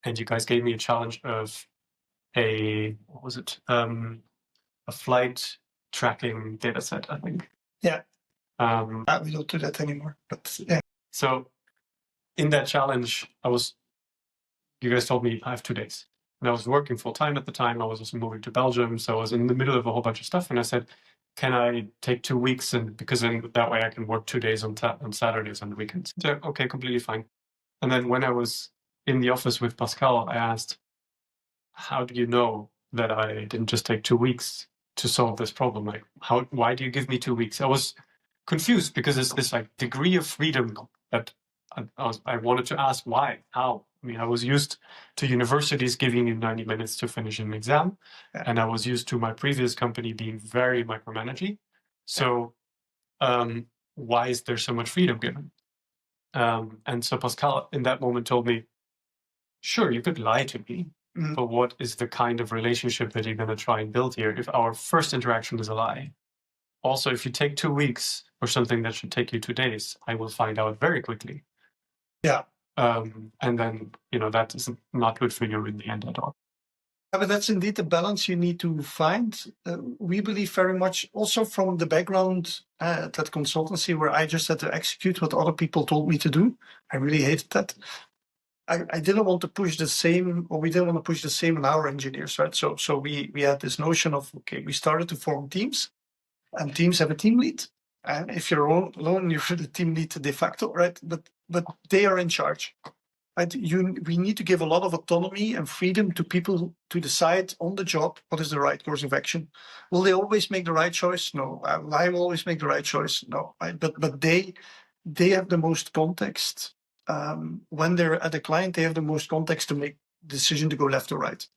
and you guys gave me a challenge of a flight tracking data set, I think. Yeah. We don't do that anymore, but yeah. So in that challenge, you guys told me I have 2 days. And I was working full time at the time. I was also moving to Belgium. So I was in the middle of a whole bunch of stuff. And I said, can I take 2 weeks? And because then that way I can work 2 days on Saturdays and the weekends. So, okay, completely fine. And then when I was in the office with Pascal, I asked, how do you know that I didn't just take 2 weeks to solve this problem? Like, why do you give me 2 weeks? I was confused because it's this like degree of freedom that I wanted to ask why, how. I mean, I was used to universities giving you 90 minutes to finish an exam, and I was used to my previous company being very micromanaging. So why is there so much freedom given? And so Pascal in that moment told me, sure, you could lie to me, but what is the kind of relationship that you're going to try and build here if our first interaction is a lie? Also, if you take 2 weeks for something that should take you 2 days, I will find out very quickly. Yeah. And then, that is not good for you in the end at all. Yeah, but that's indeed the balance you need to find. We believe very much also from the background at that consultancy where I just had to execute what other people told me to do. I really hated that. I didn't want to push the same, or we didn't want to push the same in our engineers, right? So we had this notion of, okay, we started to form teams, and teams have a team lead. And if you're alone, you're the team lead de facto, right? But they are in charge. Right? We need to give a lot of autonomy and freedom to people to decide on the job what is the right course of action. Will they always make the right choice? No. Will I always make the right choice? No. Right? But they have the most context. When they're at a client, they have the most context to make the decision to go left or right.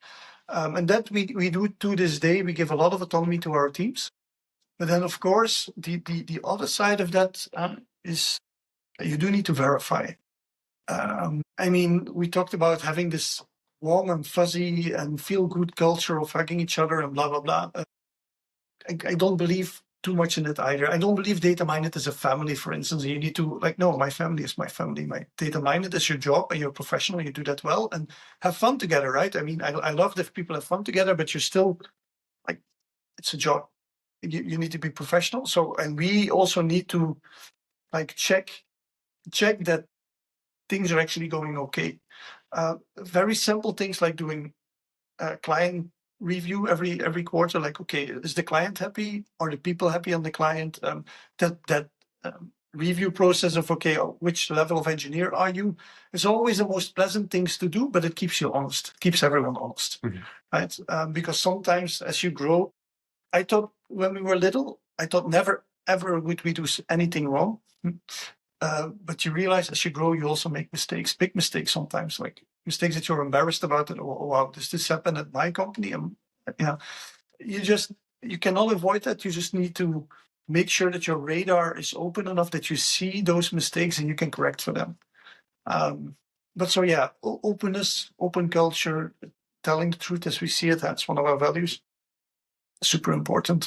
And that we do to this day. We give a lot of autonomy to our teams. But then, of course, the other side of that is you do need to verify. I mean, we talked about having this warm and fuzzy and feel-good culture of hugging each other and blah, blah, blah. I don't believe too much in it either. I don't believe Dataminded is a family, for instance. You need to, no, my family is my family. My Dataminded is your job, and you're a professional, you do that well, and have fun together, right? I mean, I love that people have fun together, but you're still, it's a job. You need to be professional. So, and we also need to check that things are actually going okay. Very simple things like doing client review every quarter. Like, okay, is the client happy? Are the people happy on the client? That review process of, okay, which level of engineer are you? It's always the most pleasant things to do, but it keeps you honest. It keeps everyone honest, right? Because sometimes as you grow, I thought when we were little, I thought never, ever would we do anything wrong. But you realize as you grow, you also make mistakes, big mistakes sometimes, like mistakes that you're embarrassed about. It. Oh, wow, does this happen at my company? You cannot avoid that. You just need to make sure that your radar is open enough that you see those mistakes and you can correct for them. But so, yeah, openness, open culture, telling the truth as we see it, that's one of our values. Super important.